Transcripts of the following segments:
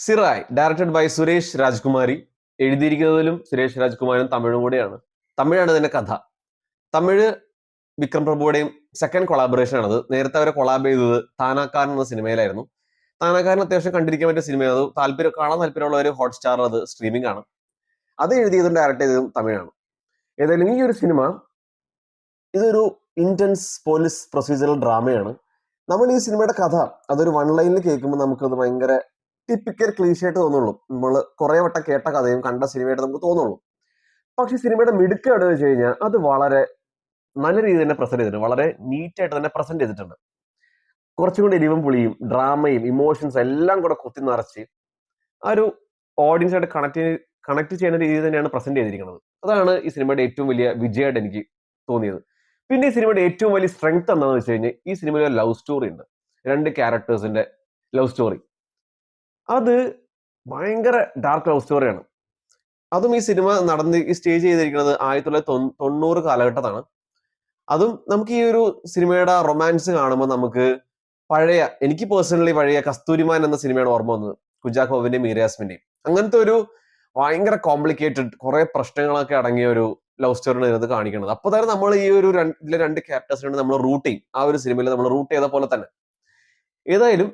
സിറായ് directed by Suresh Rajkumari. എഴുതിയിരിക്കുന്നതിലും Suresh രാജ്കുമാരും തമിഴും കൂടെയാണ്. തമിഴാണ് ഇതിന്റെ കഥ. തമിഴ് വിക്രം പ്രഭുവുടെയും സെക്കൻഡ് കൊളാബറേഷൻ ആണത്. നേരത്തെ അവരെ കൊളാബ് ചെയ്തത് താനാക്കാരൻ എന്ന സിനിമയിലായിരുന്നു. താനാക്കാരൻ അത്യാവശ്യം കണ്ടിരിക്കാൻ പറ്റിയ സിനിമയാണ്. അത് കാണാൻ താല്പര്യമുള്ള ഒരു ഹോട്ട്സ്റ്റാർ അത് സ്ട്രീമിംഗ് ആണ്. അത് എഴുതിയതും ഡയറക്ട് ചെയ്തതും തമിഴാണ്. ഏതായാലും ഈ ഒരു സിനിമ ഇതൊരു ഇന്റൻസ് പോലീസ് പ്രൊസീജിയറൽ ഡ്രാമയാണ്. നമ്മൾ ഈ സിനിമയുടെ കഥ അതൊരു വൺ ലൈനിൽ കേൾക്കുമ്പോൾ നമുക്കത് ഭയങ്കര ടിപ്പിക്കൽ ക്ലീഷയായിട്ട് തോന്നുള്ളൂ. നമ്മൾ കുറെ വട്ടം കേട്ട കഥയും കണ്ട സിനിമയായിട്ട് നമുക്ക് തോന്നുള്ളൂ. പക്ഷെ സിനിമയുടെ മിടുക്ക് എവിടെയെന്ന് വെച്ച് കഴിഞ്ഞാൽ അത് വളരെ നല്ല രീതിയിൽ തന്നെ പ്രസന്റ് ചെയ്തിട്ടുണ്ട്. വളരെ നീറ്റായിട്ട് തന്നെ പ്രസന്റ് ചെയ്തിട്ടുണ്ട്. കുറച്ചും കൂടി എരിവും പുളിയും ഡ്രാമയും ഇമോഷൻസ് എല്ലാം കൂടെ കുത്തി നിറച്ച് ആ ഒരു ഓഡിയൻസായിട്ട് കണക്ട് ചെയ്യുന്ന രീതിയിൽ തന്നെയാണ് പ്രസന്റ് ചെയ്തിരിക്കുന്നത്. അതാണ് ഈ സിനിമയുടെ ഏറ്റവും വലിയ വിജയമായിട്ട് എനിക്ക് തോന്നിയത്. പിന്നെ ഈ സിനിമയുടെ ഏറ്റവും വലിയ സ്ട്രെങ്ത് എന്താണെന്ന് വെച്ച് കഴിഞ്ഞാൽ ഈ സിനിമയിൽ ഒരു ലവ് സ്റ്റോറി ഉണ്ട്. രണ്ട് ക്യാരക്ടേഴ്സിന്റെ ലവ് സ്റ്റോറി. അത് ഭയങ്കര ഡാർക്ക് ലവ് സ്റ്റോറിയാണ്. അതും ഈ സിനിമ ഈ സ്റ്റേജ് ചെയ്തിരിക്കുന്നത് 1990 കാലഘട്ടത്താണ്. അതും നമുക്ക് ഈ ഒരു സിനിമയുടെ റൊമാൻസ് കാണുമ്പോൾ നമുക്ക് എനിക്ക് പേഴ്സണലി പഴയ കസ്തൂരിമാൻ എന്ന സിനിമയാണ് ഓർമ്മ വന്നത്. കുഞ്ചാക്കോ ബോബന്റെയും മീര യാസ്മിന്റെയും അങ്ങനത്തെ ഒരു ഭയങ്കര കോംപ്ലിക്കേറ്റഡ് കുറെ പ്രശ്നങ്ങളൊക്കെ അടങ്ങിയ ഒരു ലവ് സ്റ്റോറിയാണ് ഇതിനകത്ത് കാണിക്കുന്നത്. അപ്പൊ തന്നെ നമ്മൾ ഈ ഒരു ഇതിലെ രണ്ട് ക്യാരക്ടേഴ്സിനെ നമ്മൾ റൂട്ട് ചെയ്യും. ആ ഒരു സിനിമയിൽ നമ്മൾ റൂട്ട് ചെയ്ത പോലെ തന്നെ. ഏതായാലും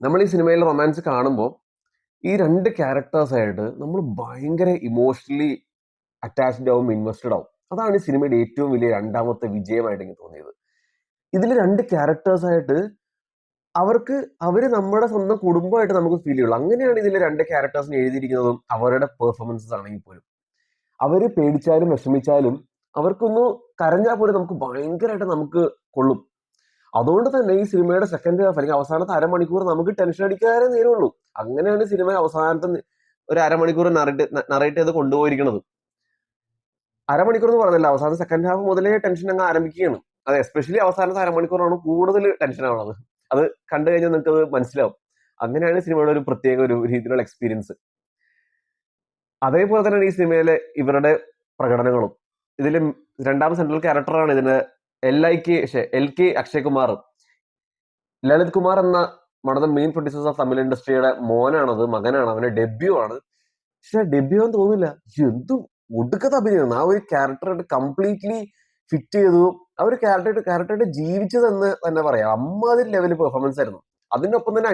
നമ്മൾ ഈ സിനിമയിൽ റൊമാൻസ് കാണുമ്പോൾ ഈ രണ്ട് ക്യാരക്ടേഴ്സ് ആയിട്ട് നമ്മൾ ഭയങ്കര ഇമോഷണലി അറ്റാച്ച്ഡ് ആവും, ഇൻവെസ്റ്റഡ് ആവും. അതാണ് ഈ സിനിമയുടെ ഏറ്റവും വലിയ രണ്ടാമത്തെ വിജയമായിട്ട് എനിക്ക് തോന്നിയത്. ഇതിൽ രണ്ട് ക്യാരക്ടേഴ്സ് ആയിട്ട് അവര് നമ്മുടെ സ്വന്തം കുടുംബമായിട്ട് നമുക്ക് ഫീൽ ചെയ്യുള്ളൂ. അങ്ങനെയാണ് ഇതിലെ രണ്ട് ക്യാരക്ടേഴ്സിനെ എഴുതിയിരിക്കുന്നതും അവരുടെ പെർഫോമൻസസ് ആണെങ്കിൽ പോലും. അവര് പേടിച്ചാലും വിഷമിച്ചാലും അവർക്കൊന്ന് കരഞ്ഞാൽ പോലും നമുക്ക് ഭയങ്കരമായിട്ട് നമുക്ക് കൊള്ളും. അതുകൊണ്ട് തന്നെ ഈ സിനിമയുടെ സെക്കൻഡ് ഹാഫ് അല്ലെങ്കിൽ അവസാനത്തെ അരമണിക്കൂർ നമുക്ക് ടെൻഷൻ അടിക്കാനേ നേരമുള്ളൂ. അങ്ങനെയാണ് സിനിമ അവസാനത്തെ ഒരു അരമണിക്കൂർ നറേറ്റ് ചെയ്ത് കൊണ്ടുപോയിരിക്കുന്നത്. അരമണിക്കൂർ എന്ന് പറഞ്ഞില്ല, അവസാന സെക്കൻഡ് ഹാഫ് മുതലേ ടെൻഷൻ അങ്ങ് ആരംഭിക്കുകയാണ്. അത് എസ്പെഷ്യലി അവസാനത്തെ അരമണിക്കൂറാണ് കൂടുതൽ ടെൻഷൻ ആവുന്നത്. അത് കണ്ടു കഴിഞ്ഞാൽ നിങ്ങൾക്ക് അത് മനസ്സിലാവും. അങ്ങനെയാണ് സിനിമയുടെ ഒരു പ്രത്യേക ഒരു രീതിയിലുള്ള എക്സ്പീരിയൻസ്. അതേപോലെ തന്നെയാണ് ഈ സിനിമയിലെ ഇവരുടെ പ്രകടനങ്ങളും. ഇതിൽ രണ്ടാം സെൻട്രൽ ക്യാരക്ടറാണ് ഇതിന് എൽ കെ അക്ഷയ് കുമാർ. ലളിത് കുമാർ എന്ന one of the main producers of Tamil ഇൻഡസ്ട്രിയുടെ മോനാണത്, മകനാണ്. അവന്റെ ഡെബ്യൂ ആണ്. പക്ഷെ ഡെബ്യൂ ആണെന്ന് തോന്നില്ല. എന്തും ഒടുക്കത്തെ അഭിനയം. ആ ഒരു ക്യാരക്ടറായിട്ട് കംപ്ലീറ്റ്ലി ഫിറ്റ് ചെയ്തു. ആ ഒരു ക്യാരക്ടറായിട്ട് ജീവിച്ചതെന്ന് തന്നെ പറയാം. അമ്മാതിരി ലെവൽ പെർഫോമൻസ് ആയിരുന്നു. അതിനൊപ്പം തന്നെ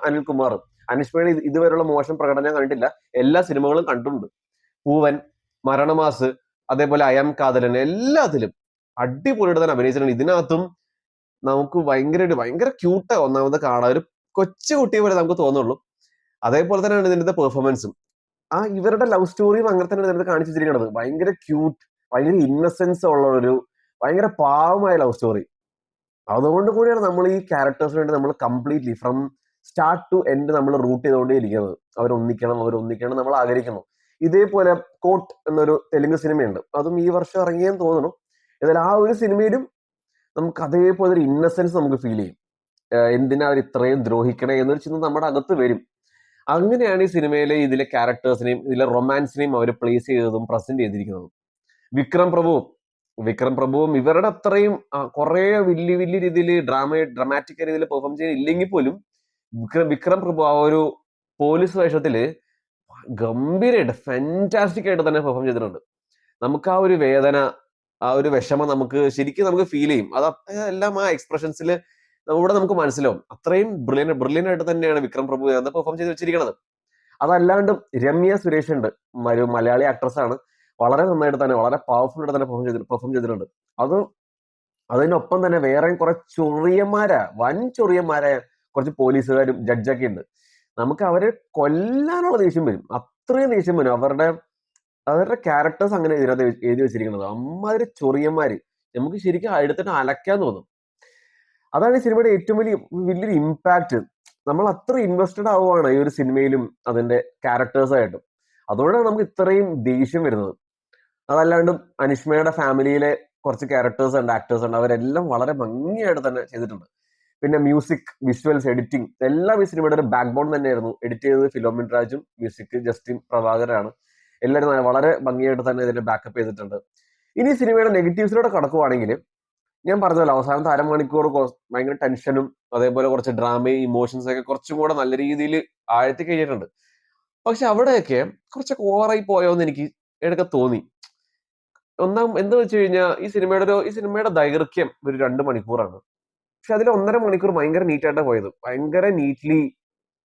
അനിൽകുമാർ. അനിഷ്മയുടെ ഇതുവരെയുള്ള മോശം പ്രകടനം കണ്ടിട്ടില്ല. എല്ലാ സിനിമകളും കണ്ടിട്ടുണ്ട്. പൂവൻ, മരണമാസ്, അതേപോലെ അയം കാതലൻ, എല്ലാത്തിലും അടിപൊളിയായിട്ട് തന്നെ അഭിനയിച്ചിട്ടുണ്ട്. ഇതിനകത്തും നമുക്ക് ഭയങ്കര ക്യൂട്ടാ ഒന്നാമത് കാണാൻ. ഒരു കൊച്ചു കുട്ടിയെ പോലെ നമുക്ക് തോന്നുള്ളൂ. അതേപോലെ തന്നെയാണ് ഇതിന്റെ പെർഫോമൻസും. ഇവരുടെ ലവ് സ്റ്റോറിയും അങ്ങനെ തന്നെ ഇതിനകത്ത് കാണിച്ചു വെച്ചിരിക്കുന്നത്. ഭയങ്കര ക്യൂട്ട്, ഭയങ്കര ഇന്നസെൻസ് ഉള്ള ഒരു ഭയങ്കര പാവമായ ലവ് സ്റ്റോറി. അതുകൊണ്ട് കൂടിയാണ് നമ്മൾ ഈ ക്യാരക്ടേഴ്സിന് വേണ്ടി നമ്മൾ completely from start to end നമ്മൾ റൂട്ട് ചെയ്തുകൊണ്ടേ ഇരിക്കുന്നത്. അവരൊന്നിക്കണം നമ്മൾ ആഗ്രഹിക്കുന്നു. ഇതേപോലെ കോട്ട് എന്നൊരു തെലുങ്ക് സിനിമയുണ്ട്. അതും ഈ വർഷം ഇറങ്ങിയെന്ന് തോന്നുന്നു. എന്നാൽ ആ ഒരു സിനിമയിലും നമുക്ക് അതേപോലെ ഒരു ഇന്നസെൻസ് നമുക്ക് ഫീൽ ചെയ്യും. എന്തിനാ അവർ ഇത്രയും ദ്രോഹിക്കണേ എന്നൊരു ചിന്ത നമ്മുടെ അകത്ത് വരും. അങ്ങനെയാണ് ഈ സിനിമയിലെ ഇതിലെ ക്യാരക്ടേഴ്സിനെയും ഇതിലെ റൊമാൻസിനെയും അവർ പ്ലേസ് ചെയ്തതും പ്രസന്റ് ചെയ്തിരിക്കുന്നതും. വിക്രം പ്രഭുവും ഇവരുടെ അത്രയും കുറെ വലിയ രീതിയിൽ ഡ്രാമാറ്റിക് രീതിയിൽ പെർഫോം ചെയ്തില്ലെങ്കിൽ പോലും വിക്രം പ്രഭു ആ ഒരു പോലീസ് വേഷത്തില് ഗംഭീരമായിട്ട് ഫാന്റാസ്റ്റിക് ആയിട്ട് തന്നെ പെർഫോം ചെയ്തിട്ടുണ്ട്. നമുക്ക് ആ ഒരു വേദന, ആ ഒരു വിഷമം ശരിക്കും നമുക്ക് ഫീൽ ചെയ്യും. എല്ലാം ആ എക്സ്പ്രഷൻസിൽ നമുക്ക് മനസ്സിലാവും. അത്രയും ബ്രില്യൻ ആയിട്ട് തന്നെയാണ് വിക്രം പ്രഭു പെർഫോം ചെയ്ത് വെച്ചിരിക്കുന്നത്. അതല്ലാണ്ടും രമ്യ സുരേഷ് ഉണ്ട്, ഒരു മലയാളി ആക്ട്രസ് ആണ്. വളരെ നന്നായിട്ട് തന്നെ, വളരെ പവർഫുൾ ആയിട്ട് തന്നെ പെർഫോം ചെയ്തിട്ടുണ്ട്. അതിനൊപ്പം തന്നെ വേറെയും കുറെ വൻ ചൊറിയന്മാരായ കുറച്ച് പോലീസുകാരും ജഡ്ജൊക്കെ ഉണ്ട്. നമുക്ക് അവരെ കൊല്ലാനുള്ള ദേഷ്യം വരും. അത്രയും ദേഷ്യം വരും. അവരുടെ ക്യാരക്ടേഴ്സ് അങ്ങനെ ഇതിനകത്ത് എഴുതി വെച്ചിരിക്കുന്നത്. അമ്മാതിരി ചൊറിയന്മാര് നമുക്ക് ശരിക്കും എടുത്തിട്ട് അലക്കാൻ തോന്നും. അതാണ് ഈ സിനിമയുടെ ഏറ്റവും വലിയൊരു ഇമ്പാക്ട്. നമ്മൾ അത്ര ഇൻവെസ്റ്റഡ് ആവുകയാണ് ഈ ഒരു സിനിമയിലും അതിന്റെ ക്യാരക്ടേഴ്സായിട്ടും. അതുകൊണ്ടാണ് നമുക്ക് ഇത്രയും ദേഷ്യം വരുന്നത്. അതല്ലാണ്ടും അനിഷ്മയുടെ ഫാമിലിയിലെ കുറച്ച് ക്യാരക്ടേഴ്സ് ഉണ്ട്, ആക്ടേഴ്സ് ഉണ്ട്. അവരെല്ലാം വളരെ ഭംഗിയായിട്ട് തന്നെ ചെയ്തിട്ടുണ്ട്. പിന്നെ മ്യൂസിക്, വിഷ്വൽസ്, എഡിറ്റിംഗ് എല്ലാം ഈ സിനിമയുടെ ഒരു ബാക്ക് ബോൺ തന്നെയായിരുന്നു. എഡിറ്റ് ചെയ്തത് ഫിലോമിൻ രാജും, മ്യൂസിക് ജസ്റ്റിൻ പ്രഭാകരാണ്. എല്ലാവരും വളരെ ഭംഗിയായിട്ട് തന്നെ ഇതിനെ ബാക്കപ്പ് ചെയ്തിട്ടുണ്ട്. ഇനി സിനിമയുടെ നെഗറ്റീവ്സിലൂടെ കടക്കുവാണെങ്കിൽ ഞാൻ പറഞ്ഞല്ലോ അവസാനത്തെ അരമണിക്കൂർ ഭയങ്കര ടെൻഷനും അതേപോലെ കുറച്ച് ഡ്രാമയും ഇമോഷൻസ് ഒക്കെ കുറച്ചും കൂടെ നല്ല രീതിയിൽ ആഴ്ത്തി കഴിഞ്ഞിട്ടുണ്ട്. പക്ഷെ അവിടെയൊക്കെ കുറച്ചൊക്കെ ഓവറായി പോയോ എന്ന് എനിക്ക് ഇടയ്ക്ക് തോന്നി. എന്താ വെച്ച് കഴിഞ്ഞാൽ ഈ സിനിമയുടെ ദൈർഘ്യം ഒരു 2 മണിക്കൂറാണ്. പക്ഷെ അതിൽ 1.5 മണിക്കൂർ ഭയങ്കര നീറ്റായിട്ടാണ് പോയത്. ഭയങ്കര നീറ്റ്ലി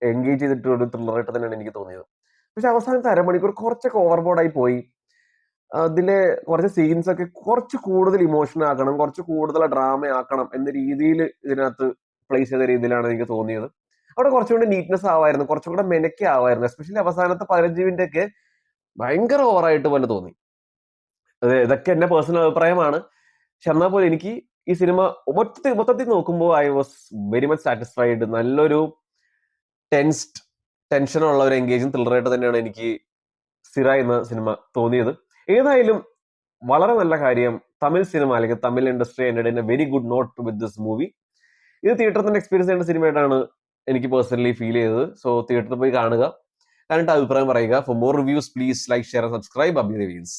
എൻഗേജ് ചെയ്തിട്ടുള്ള ഒരു ത്രില്ലറായിട്ട് തന്നെയാണ് എനിക്ക് തോന്നിയത്. പക്ഷെ അവസാനത്തെ അരമണിക്കൂർ കുറച്ചൊക്കെ ഓവർബോർഡായി പോയി. അതിലെ കുറച്ച് സീൻസ് ഒക്കെ കുറച്ച് കൂടുതൽ ഇമോഷണൽ ആക്കണം, കുറച്ച് കൂടുതൽ ഡ്രാമ ആക്കണം എന്ന രീതിയിൽ ഇതിനകത്ത് പ്ലേസ് ചെയ്ത രീതിയിലാണ് എനിക്ക് തോന്നിയത്. അവിടെ കുറച്ചുകൂടി നീറ്റ്നെസ് ആവായിരുന്നു, കുറച്ചും കൂടെ മെനക്കെ ആവായിരുന്നു. എസ്പെഷ്യലി അവസാനത്തെ 15 മിനിറ്റ് ഒക്കെ ഭയങ്കര ഓവറായിട്ട് പോലെ തോന്നി. ഇതൊക്കെ എന്റെ പേഴ്സണൽ അഭിപ്രായമാണ്. പക്ഷെ എന്നാൽ പോലും എനിക്ക് ഈ സിനിമ മൊത്തത്തിൽ നോക്കുമ്പോൾ I was very much satisfied. നല്ലൊരു ടെൻഷനുള്ള ഒരു എൻഗേജിങ് ത്രില്ലറായിട്ട് തന്നെയാണ് എനിക്ക് സിറ എന്ന സിനിമ തോന്നിയത്. ഏതായാലും വളരെ നല്ല കാര്യം, തമിഴ് സിനിമ അല്ലെങ്കിൽ Tamil industry end a very good note with this movie. ഇത് തിയേറ്ററിൽ തന്നെ എക്സ്പീരിയൻസ് ചെയ്യേണ്ട സിനിമയായിട്ടാണ് എനിക്ക് പേഴ്സണലി ഫീൽ ചെയ്തത്. സോ തിയേറ്ററിൽ പോയി കാണുക, കണ്ടിട്ട് അഭിപ്രായം പറയുക. For more reviews please like, share, subscribe. Abi reviews.